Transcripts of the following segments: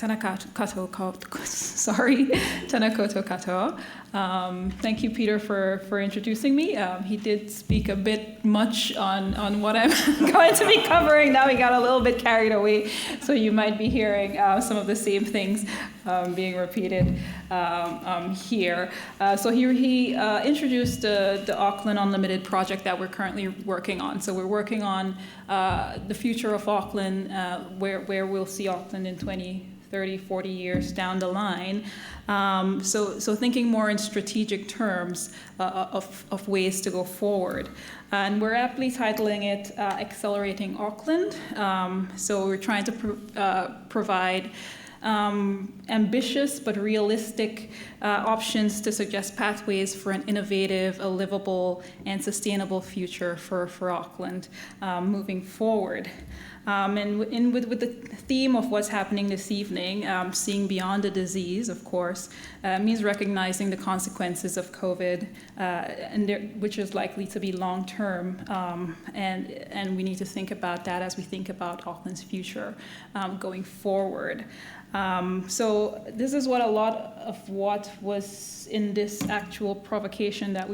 Tanakoto Katoa. Thank you, Peter, for introducing me. He did speak a bit much on what I'm going to be covering. Now he got a little bit carried away, so you might be hearing some of the same things being repeated here. So he introduced the Auckland Unlimited project that we're currently working on. So we're working on the future of Auckland, where we'll see Auckland in 20, 30, 40 years down the line. So thinking more in strategic terms of ways to go forward. And we're aptly titling it Accelerating Auckland. So we're trying to provide ambitious but realistic options to suggest pathways for an innovative, a livable, and sustainable future for Auckland moving forward. And with the theme of what's happening this evening, seeing beyond the disease, of course, means recognizing the consequences of COVID, which is likely to be long-term, and we need to think about that as we think about Auckland's future going forward. So this is what a lot of what was in this actual provocation that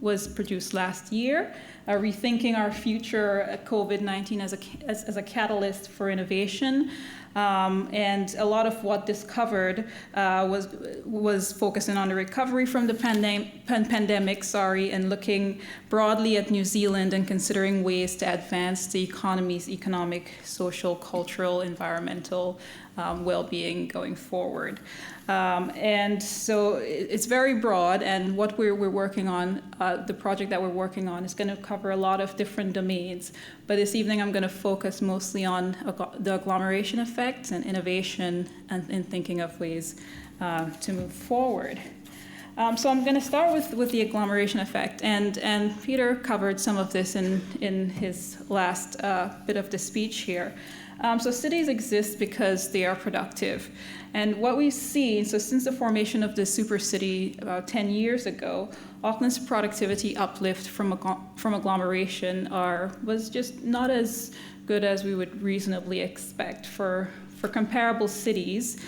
was produced last year, rethinking our future, COVID-19 as a catalyst for innovation. And a lot of what this covered was focusing on the recovery from the pandemic, and looking broadly at New Zealand and considering ways to advance the economy's economic, social, cultural, environmental well-being going forward. And so it's very broad, and what we're working on, the project that we're working on, is going to cover a lot of different domains. But this evening I'm going to focus mostly on the agglomeration effects and innovation and in thinking of ways to move forward. So I'm going to start with the agglomeration effect, and Peter covered some of this in his last bit of the speech here. So cities exist because they are productive. And what we've seen, so since the formation of the supercity about 10 years ago, Auckland's productivity uplift from agglomeration was just not as good as we would reasonably expect. For comparable cities,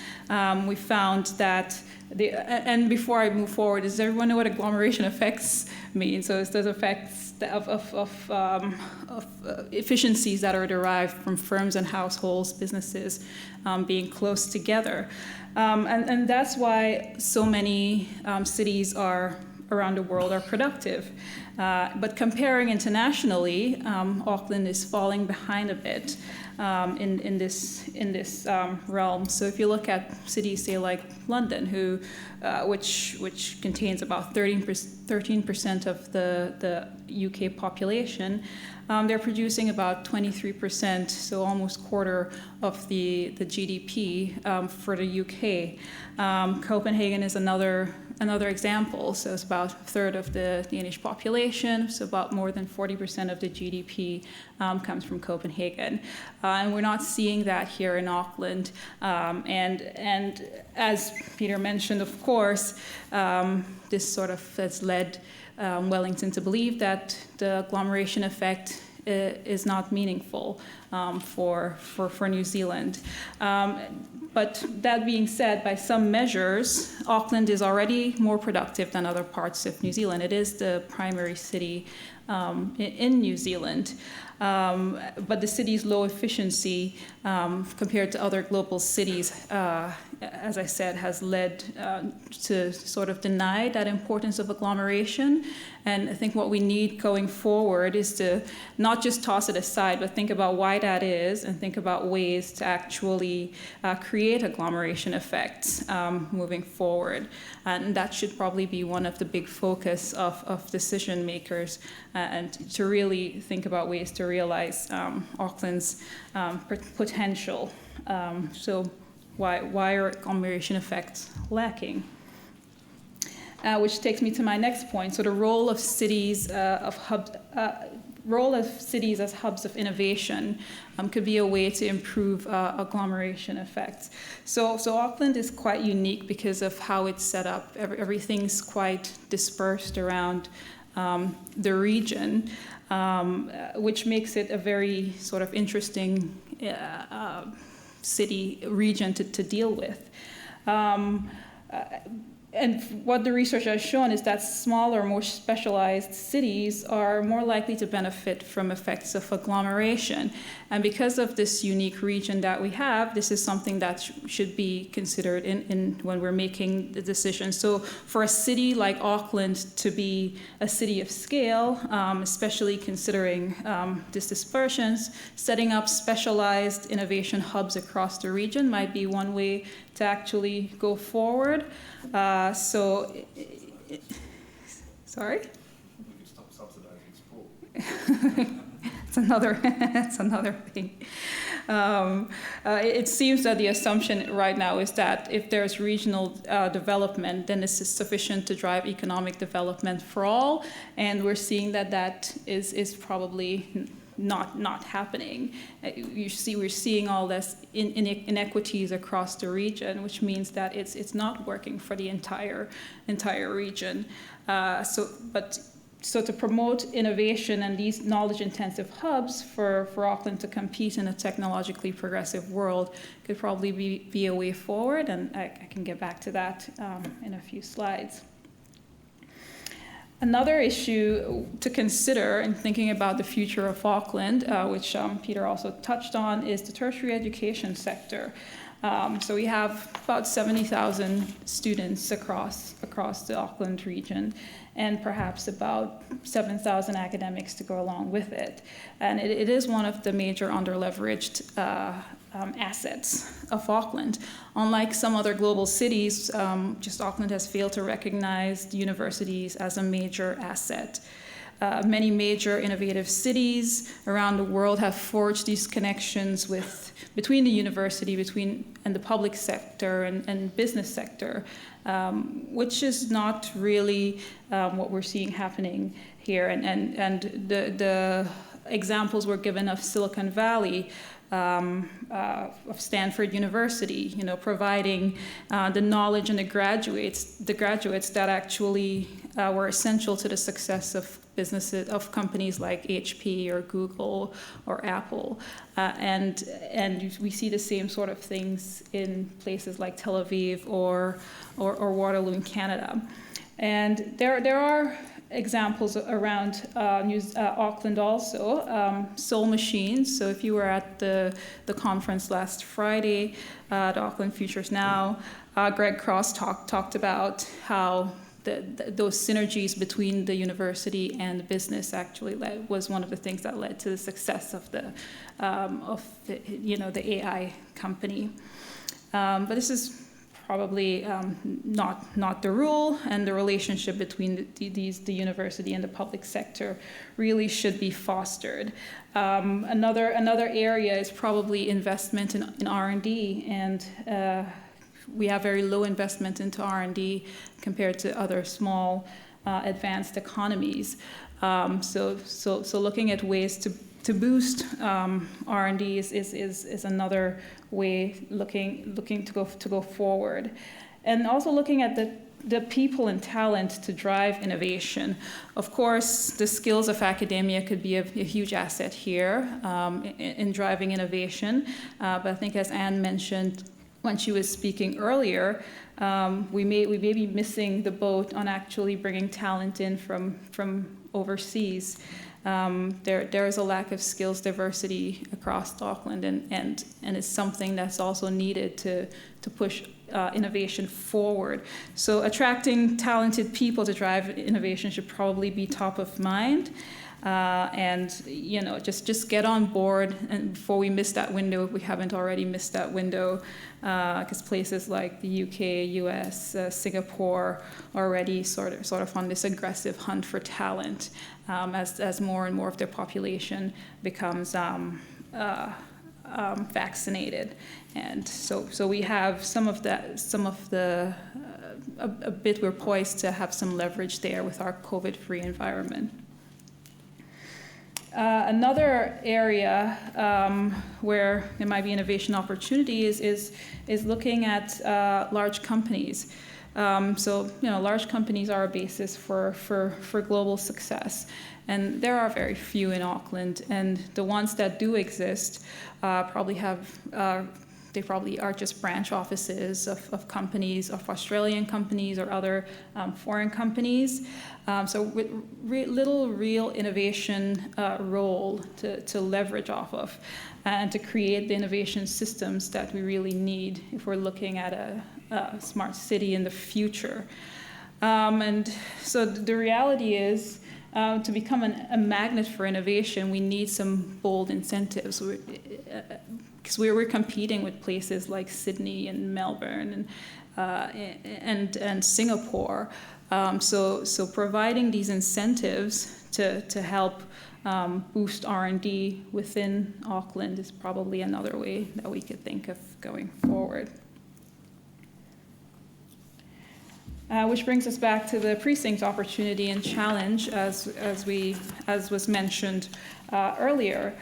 we found that, and before I move forward, does everyone know what agglomeration effects mean? So it's those effects of efficiencies that are derived from firms and households, businesses being close together. And that's why so many cities around the world are productive. But comparing internationally, Auckland is falling behind a bit in this realm. So if you look at cities, say like London, which contains about 13% of the UK population, they're producing about 23%, so almost quarter of the GDP for the UK. Copenhagen is another example. So it's about a third of the Danish population, so about more than 40% of the GDP comes from Copenhagen. And we're not seeing that here in Auckland. And as Peter mentioned, of course, this sort of has led Wellington to believe that the agglomeration effect is not meaningful for New Zealand. But that being said, by some measures, Auckland is already more productive than other parts of New Zealand. It is the primary city in New Zealand. But the city's low efficiency compared to other global cities, as I said, has led to sort of deny that importance of agglomeration. And I think what we need going forward is to not just toss it aside, but think about why that is, and think about ways to actually create agglomeration effects moving forward. And that should probably be one of the big focus of decision makers, and to really think about ways to realize Auckland's potential. So why are agglomeration effects lacking? Which takes me to my next point. So the role of cities as hubs of innovation could be a way to improve agglomeration effects. So Auckland is quite unique because of how it's set up. Everything's quite dispersed around the region, which makes it a very sort of interesting city region to deal with. And what the research has shown is that smaller, more specialized cities are more likely to benefit from effects of agglomeration. And because of this unique region that we have, this is something that should be considered in when we're making the decision. So for a city like Auckland to be a city of scale, especially considering these dispersions, setting up specialized innovation hubs across the region might be one way to actually go forward. Sorry? We can stop subsidizing sport. That's another thing. It seems that the assumption right now is that if there's regional development, then this is sufficient to drive economic development for all, and we're seeing that is probably not happening. We're seeing all this inequities across the region, which means that it's not working for the entire region. So to promote innovation and these knowledge-intensive hubs for Auckland to compete in a technologically progressive world could probably be a way forward, and I can get back to that in a few slides. Another issue to consider in thinking about the future of Auckland, which Peter also touched on, is the tertiary education sector. So we have about 70,000 students across the Auckland region, and perhaps about 7,000 academics to go along with it. And it is one of the major under-leveraged assets of Auckland. Unlike some other global cities, just Auckland has failed to recognize universities as a major asset. Many major innovative cities around the world have forged these connections between the university, and the public sector and business sector, which is not really what we're seeing happening here. And the examples were given of Silicon Valley, of Stanford University, providing the knowledge and the graduates that actually were essential to the success of businesses, of companies like HP or Google or Apple, and we see the same sort of things in places like Tel Aviv or Waterloo in Canada, and there are examples around Auckland also. Soul Machines. So if you were at the conference last Friday, the Auckland Futures Now, Greg Cross talked about how those synergies between the university and the business actually was one of the things that led to the success of the AI company. But this is probably not the rule, and the relationship between the university and the public sector really should be fostered. Another area is probably investment in R&D, and we have very low investment into R&D compared to other small advanced economies. So looking at ways to boost R&D is another way looking to go forward, and also looking at the people and talent to drive innovation. Of course, the skills of academia could be a huge asset here in driving innovation, but I think, as Anne mentioned when she was speaking earlier, we may be missing the boat on actually bringing talent in from overseas. There is a lack of skills diversity across Auckland, and it's something that's also needed to push innovation forward. So attracting talented people to drive innovation should probably be top of mind. And just get on board, and before we miss that window, if we haven't already missed that window, because places like the UK, US, Singapore already sort of on this aggressive hunt for talent, as more and more of their population becomes vaccinated, and so we have a bit we're poised to have some leverage there with our COVID-free environment. Another area where there might be innovation opportunities is looking at large companies. Large companies are a basis for global success, and there are very few in Auckland, and the ones that do exist probably have they probably are just branch offices of companies, of Australian companies or other foreign companies. So with little real innovation role to leverage off of and to create the innovation systems that we really need if we're looking at a smart city in the future. And so the reality is, to become a magnet for innovation, we need some bold incentives. Because we're competing with places like Sydney and Melbourne and Singapore. So providing these incentives to help boost R&D within Auckland is probably another way that we could think of going forward. Which brings us back to the precinct opportunity and challenge, as was mentioned earlier.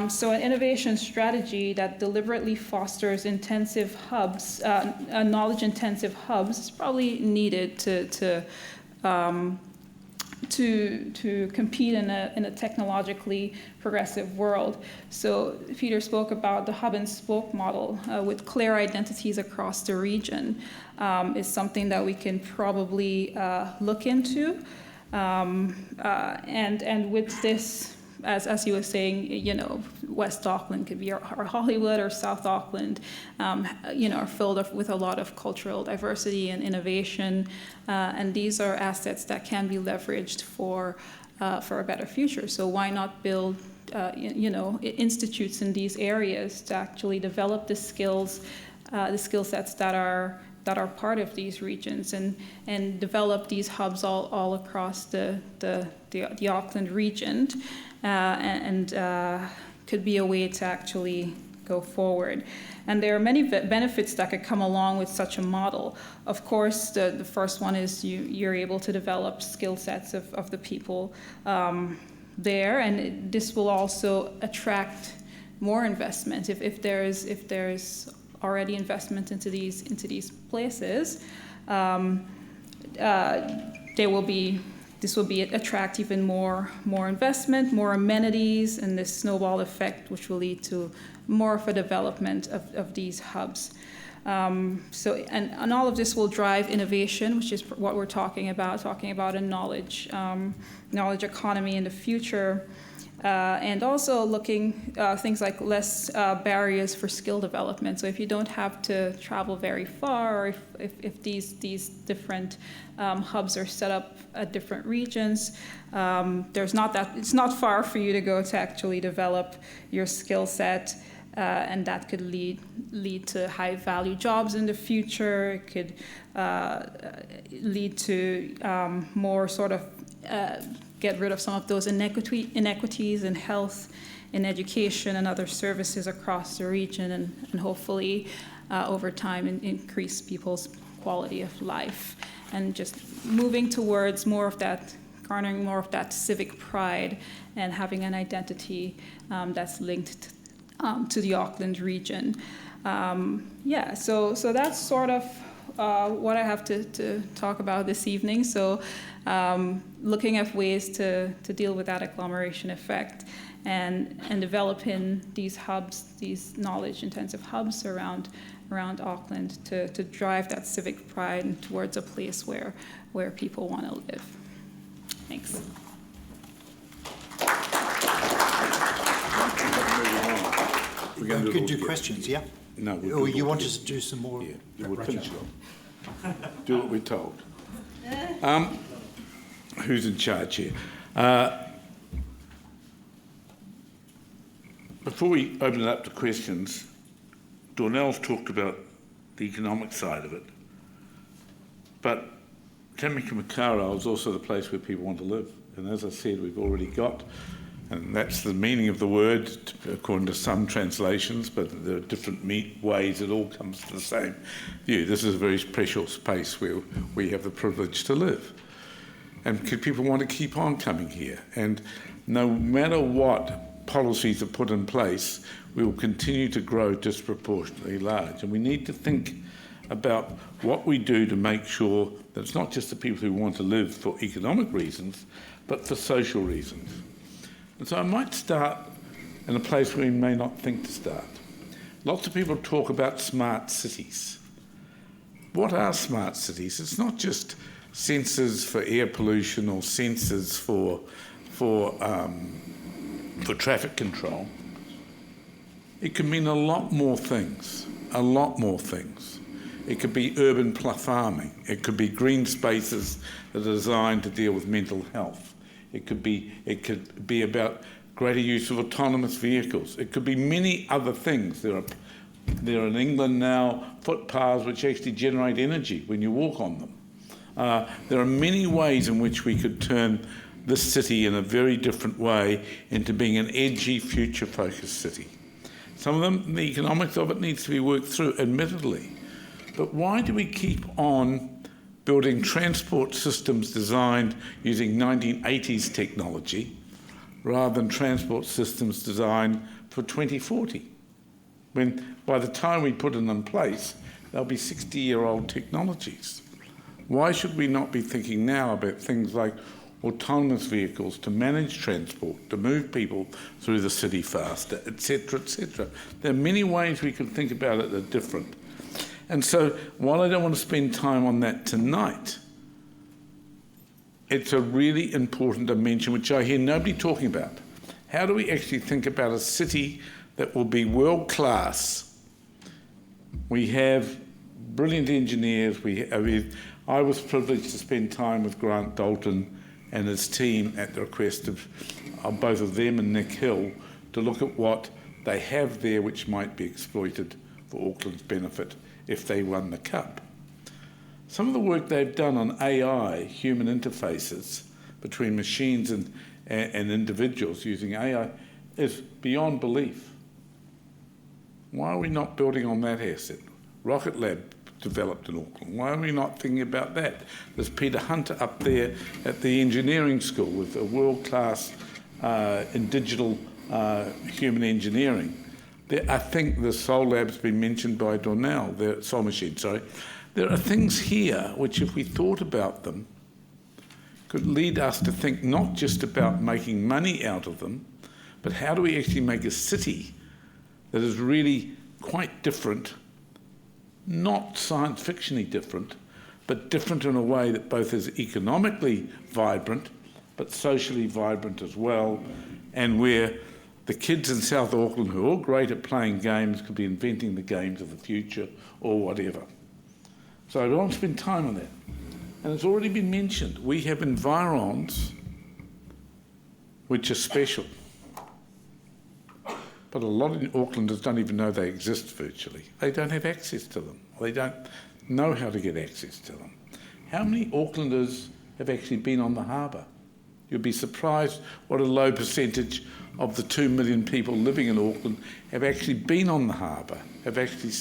So an innovation strategy that deliberately fosters intensive hubs, knowledge-intensive hubs, is probably needed to compete in a technologically progressive world. So Peter spoke about the hub and spoke model with clear identities across the region is something that we can probably look into. And with this, as you were saying, you know, West Auckland could be our Hollywood, or South Auckland, you know, are filled up with a lot of cultural diversity and innovation, and these are assets that can be leveraged for a better future. So why not build, you know, institutes in these areas to actually develop the skill sets that are part of these regions, and develop these hubs all across the Auckland region. And could be a way to actually go forward. And there are many benefits that could come along with such a model. Of course, the first one is you're able to develop skill sets of the people there, and this will also attract more investment. If there's already investment into these places, this will attract even more investment, more amenities, and this snowball effect, which will lead to more of a development of these hubs. And all of this will drive innovation, which is what we're talking about a knowledge economy in the future. And also looking things like less barriers for skill development. So if you don't have to travel very far, or if these different hubs are set up at different regions, it's not far for you to go to actually develop your skill set, and that could lead to high value jobs in the future. It could lead to more sort of get rid of some of those inequities in health, in education, and other services across the region, and hopefully over time increase people's quality of life, and just moving towards garnering more of that civic pride and having an identity that's linked to the Auckland region. So that's sort of what I have to talk about this evening. So looking at ways to deal with that agglomeration effect, and developing these hubs, these knowledge-intensive hubs around Auckland to drive that civic pride and towards a place where people want to live. Thanks. We could do questions, yeah? No. Or you want us to do some more? Yeah, we'll finish off. Do what we're told. Who's in charge here? Before we open it up to questions, Dornell's talked about the economic side of it, but Tamaki Makaurau is also the place where people want to live. And as I said, we've already got, and that's the meaning of the word, according to some translations, but there are different ways it all comes to the same view. This is a very special space where we have the privilege to live. And people want to keep on coming here. And no matter what policies are put in place, we will continue to grow disproportionately large. And we need to think about what we do to make sure that it's not just the people who want to live for economic reasons, but for social reasons. And so I might start in a place where you may not think to start. lots of people talk about smart cities. What are smart cities? It's not just sensors for air pollution or sensors for traffic control. It can mean a lot more things, It could be urban farming. It could be green spaces that are designed to deal with mental health. It could be about greater use of autonomous vehicles. It could be many other things. There are in England now footpaths which actually generate energy when you walk on them. There are many ways in which we could turn this city in a very different way into being an edgy, future-focused city. Some of them, the economics of it needs to be worked through, admittedly. But why do we keep on building transport systems designed using 1980s technology rather than transport systems designed for 2040? When by the time we put them in place, they'll be 60-year-old technologies. Why should we not be thinking now about things like autonomous vehicles to manage transport, to move people through the city faster, etc., etc.? There are many ways we could think about it that are different. And so, while I don't want to spend time on that tonight, it's a really important dimension which I hear nobody talking about. How do we actually think about a city that will be world-class? We have brilliant engineers. I was privileged to spend time with Grant Dalton and his team at the request of both of them and Nick Hill to look at what they have there which might be exploited for Auckland's benefit if they won the Cup. Some of the work they've done on AI, human interfaces between machines and individuals using AI, is beyond belief. Why are we not building on that asset? Rocket Lab developed in Auckland. Why are we not thinking about that? There's Peter Hunter up there at the engineering school with a world-class in digital human engineering. I think the Soul Lab's been mentioned by Dornell, the Soul Machine, sorry. There are things here which, if we thought about them, could lead us to think not just about making money out of them, but how do we actually make a city that is really quite different, not science fictionally different, but different in a way that both is economically vibrant, but socially vibrant as well, and where the kids in South Auckland who are all great at playing games could be inventing the games of the future or whatever. So I don't want to spend time on that. And it's already been mentioned, we have environs which are special. But a lot of Aucklanders don't even know they exist virtually. They don't have access to them. They don't know how to get access to them. How many Aucklanders have actually been on the harbour? You'll be surprised what a low percentage of the 2 million people living in Auckland have actually been on the harbour, have actually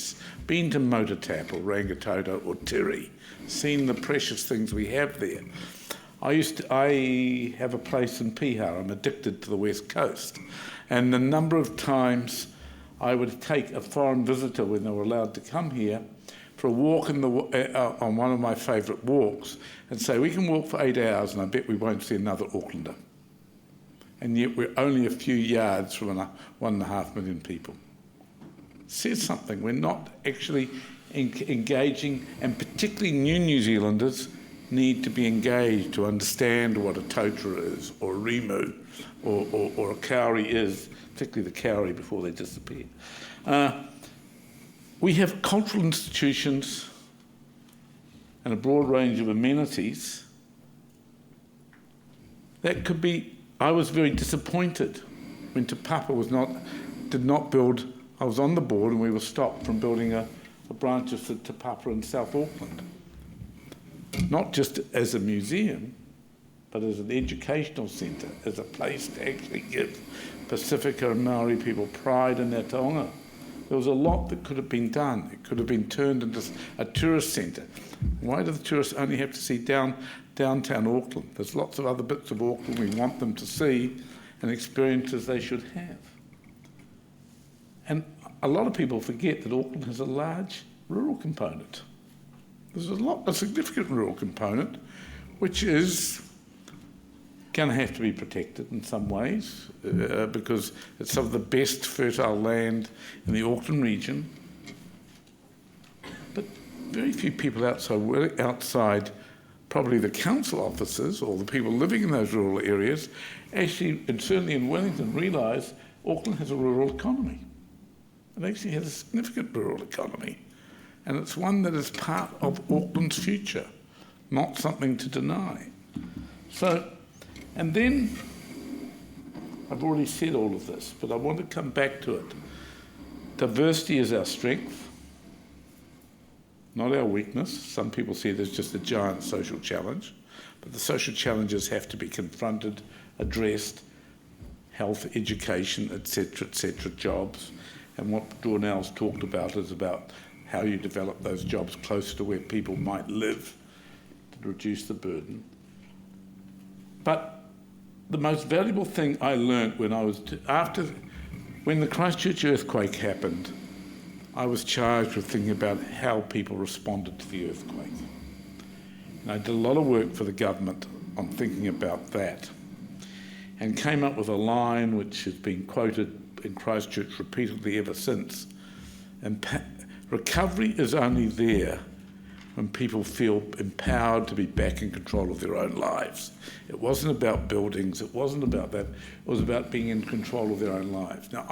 been to Mototap or Rangitoto or Tiri, seen the precious things we have there. I have a place in Piha. I'm addicted to the West Coast. And the number of times I would take a foreign visitor when they were allowed to come here for a walk on one of my favourite walks and say, we can walk for 8 hours and I bet we won't see another Aucklander. And yet we're only a few yards from 1.5 million people. It says something. We're not actually engaging, and particularly New Zealanders need to be engaged to understand what a totara is, or a rimu, or a kauri is, particularly the kauri before they disappear. We have cultural institutions and a broad range of amenities that could be. I was very disappointed when Te Papa did not build. I was on the board and we were stopped from building a branch of Te Papa in South Auckland. Not just as a museum, but as an educational centre, as a place to actually give Pacifica and Maori people pride in their taonga. There was a lot that could have been done. It could have been turned into a tourist centre. Why do the tourists only have to see downtown Auckland? There's lots of other bits of Auckland we want them to see and experiences they should have. And a lot of people forget that Auckland has a large rural component. There's a significant rural component, which is going to have to be protected in some ways because it's some of the best fertile land in the Auckland region. But very few people outside probably the council officers or the people living in those rural areas actually, and certainly in Wellington, realise Auckland has a rural economy. It actually has a significant rural economy. And it's one that is part of Auckland's future, not something to deny. So, and then, I've already said all of this, but I want to come back to it. Diversity is our strength, not our weakness. Some people see it as just a giant social challenge, but the social challenges have to be confronted, addressed, health, education, etc., jobs. And what Dornell's talked about is about how you develop those jobs close to where people might live to reduce the burden. But the most valuable thing I learnt when when the Christchurch earthquake happened, I was charged with thinking about how people responded to the earthquake. And I did a lot of work for the government on thinking about that, and came up with a line which has been quoted in Christchurch repeatedly ever since. And recovery is only there when people feel empowered to be back in control of their own lives. It wasn't about buildings, it wasn't about that, it was about being in control of their own lives. Now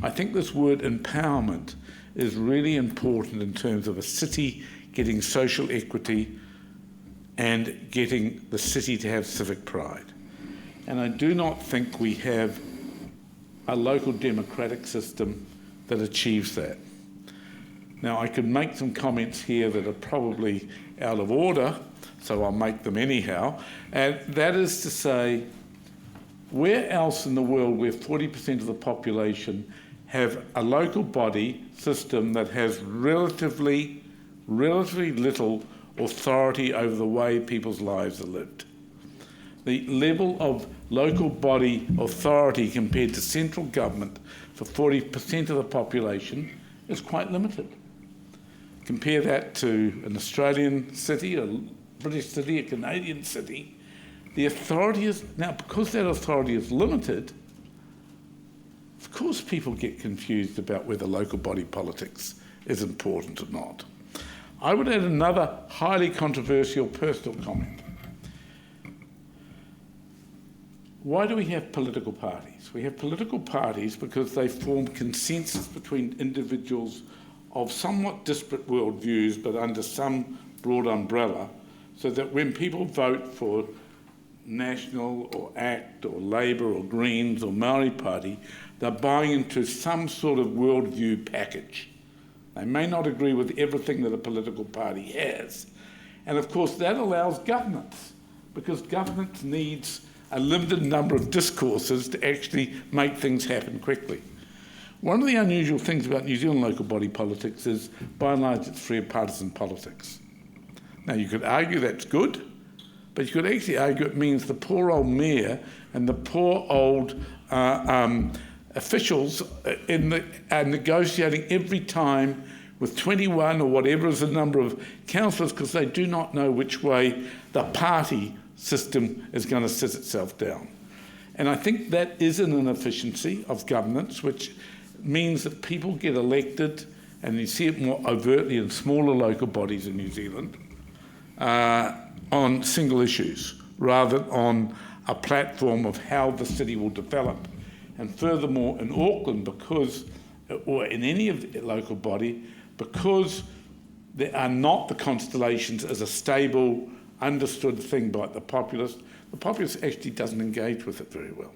I think this word empowerment is really important in terms of a city getting social equity and getting the city to have civic pride. And I do not think we have a local democratic system that achieves that. Now, I could make some comments here that are probably out of order, so I'll make them anyhow. And that is to say, where else in the world where 40% of the population have a local body system that has relatively little authority over the way people's lives are lived? The level of local body authority compared to central government for 40% of the population is quite limited. Compare that to an Australian city, a British city, a Canadian city. The authority is, now because that authority is limited, of course people get confused about whether local body politics is important or not. I would add another highly controversial personal comment. Why do we have political parties? We have political parties because they form consensus between individuals of somewhat disparate worldviews, but under some broad umbrella, so that when people vote for National or ACT or Labour or Greens or Māori Party, they're buying into some sort of worldview package. They may not agree with everything that a political party has. And of course that allows governance, because governance needs a limited number of discourses to actually make things happen quickly. One of the unusual things about New Zealand local body politics is, by and large, it's free of partisan politics. Now, you could argue that's good, but you could actually argue it means the poor old mayor and the poor old officials are negotiating every time with 21 or whatever is the number of councillors, because they do not know which way the party system is going to sit itself down. And I think that is an inefficiency of governance, which means that people get elected, and you see it more overtly in smaller local bodies in New Zealand, on single issues, rather than on a platform of how the city will develop. And furthermore, in Auckland, or in any of the local body, because there are not the constellations as a stable, understood thing by the populace actually doesn't engage with it very well.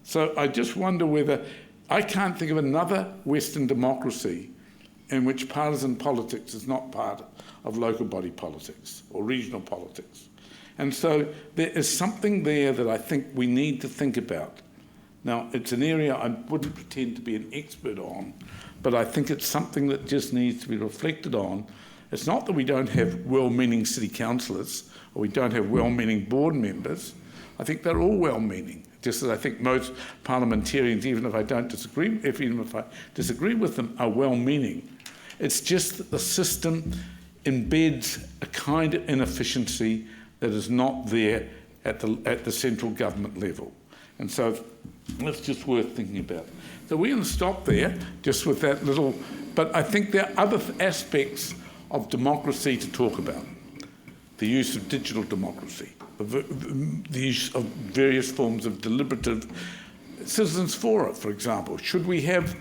So I just wonder whether, I can't think of another Western democracy in which partisan politics is not part of local body politics or regional politics. And so there is something there that I think we need to think about. Now, it's an area I wouldn't pretend to be an expert on, but I think it's something that just needs to be reflected on. It's not that we don't have well-meaning city councillors or we don't have well-meaning board members. I think they're all well-meaning, just as I think most parliamentarians, even if I disagree with them, are well-meaning. It's just that the system embeds a kind of inefficiency that is not there at the central government level. And so that's just worth thinking about. So we're going to stop there, just with that little, but I think there are other aspects of democracy to talk about. The use of digital democracy, the use of various forms of deliberative citizens fora, for example. Should we have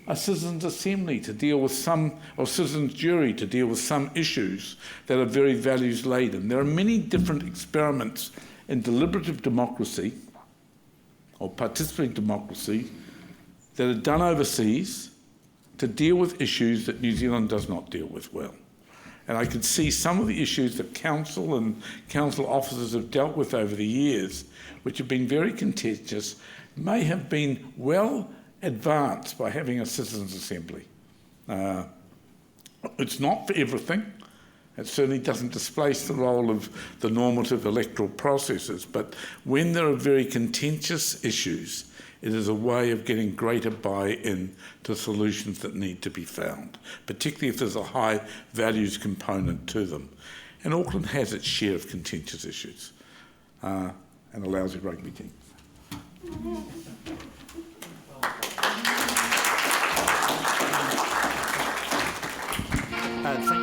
a citizens' assembly to deal with some, or citizens' jury to deal with some issues that are very values laden? There are many different experiments in deliberative democracy or participatory democracy that are done overseas to deal with issues that New Zealand does not deal with well. And I could see some of the issues that council and council officers have dealt with over the years, which have been very contentious, may have been well advanced by having a citizens' assembly. It's not for everything. It certainly doesn't displace the role of the normative electoral processes, but when there are very contentious issues, it is a way of getting greater buy-in to solutions that need to be found, particularly if there's a high values component to them. And Auckland has its share of contentious issues and a lousy rugby team. thank